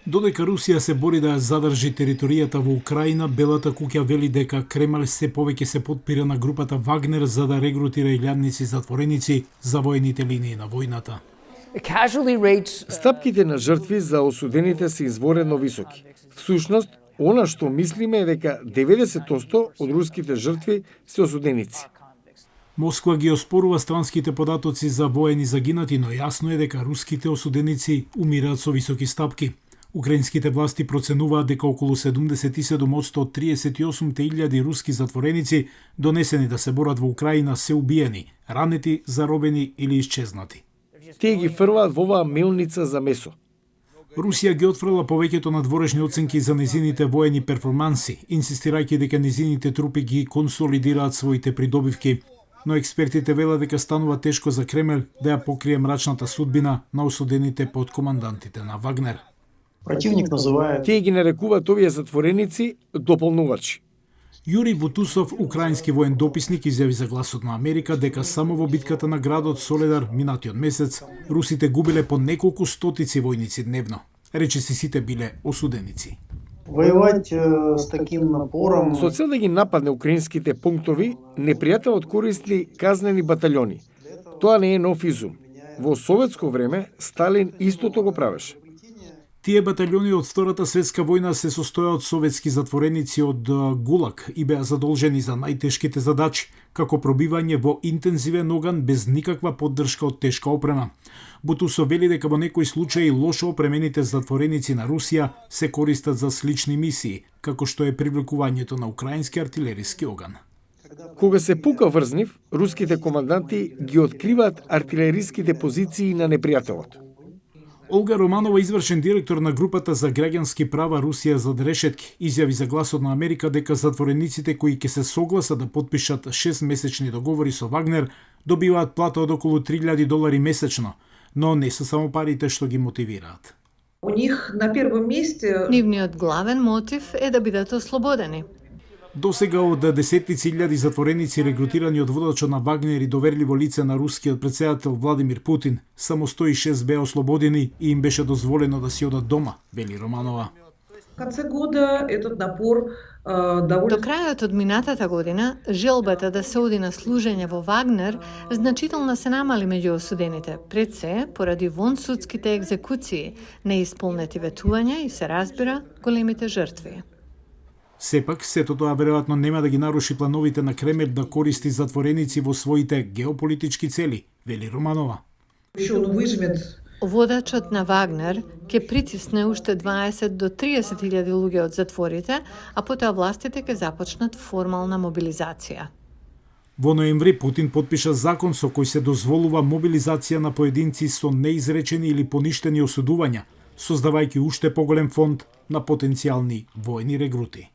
Додека Русија се бори да ја задржи територијата во Украина, Белата куќа вели дека Кремљ се повеќе се подпира на групата Вагнер за да регрутира илјадници затвореници за воените линии на војната. Стапките на жртви за осудените се изворено високи. Всушност, она што мислиме е дека 90% од руските жртви се осуденици. Москва ги оспорува странските податоци за воени загинати, но јасно е дека руските осуденици умираат со високи стапки. Украинските власти проценуваат дека околу 77% од 38.000 руски затвореници донесени да се борат во Украина се убиени, ранети, заробени или исчезнати. Тие ги фрлаат во оваа мелница за месо. Русија ги отфрла повеќето надворешни оценки за незините воени перформанси, инсистирајќи дека незините трупи ги консолидираат своите придобивки, но експертите велат дека станува тешко за Кремљ да ја покрие мрачната судбина на осудените подкомандантите на Вагнер. Тие ги нарекуваат овие затвореници дополнувачи. Јури Бутусов, украински воен дописник, изјави за Гласот на Америка дека само во битката на градот Соледар минатиот месец русите губиле по неколку стотици војници дневно. Речиси сите биле осуденици. Со цел да ги нападне украинските пунктови, непријателот користи казнени батальони. Тоа не е нов изум. Во советско време Сталин истото го правеше. Тие батальони од Втората светска војна се состоја од советски затвореници од ГУЛАГ и беа задолжени за најтешките задачи, како пробивање во интензивен оган без никаква поддршка од тешка опрема. Бутусов вели дека во некои случаи лошо опремените затвореници на Русија се користат за слични мисии, како што е привлекувањето на украински артилериски оган. Кога се пука врзнив, руските команданти ги откриваат артилериските позиции на непријателот. Олга Романова, извршен директор на групата за граѓански права Русија зад решетки, изјави за Гласот на Америка дека затворениците кои ќе се согласат да подпишат 6-месечни договори со Вагнер добиваат плата од околу $3,000 месечно, но не се само парите што ги мотивираат. Нивниот главен мотив е да бидат ослободени. Досега од десетици илјади затвореници регрутирани од водачот на Вагнер и доверливо лице на рускиот претседател Владимир Путин, само 106 беа ослободени и им беше дозволено да си одат дома, вели Романова. До крајот од минатата година, желбата да се оди на служење во Вагнер значително се намали меѓу осудените, пред се поради вонсудските екзекуции, неисполнети ветувања и се разбира големите жртви. Сепак, сето тоа веројатно нема да ги наруши плановите на Кремљ да користи затвореници во своите геополитички цели, вели Романова. Водачот на Вагнер ќе притисне уште 20 до 30.000 луѓе од затворите, а потоа властите ќе започнат формална мобилизација. Во ноември Путин подпиша закон со кој се дозволува мобилизација на поединци со неизречени или поништени осудувања, создавајќи уште поголем фонд на потенцијални воени регрути.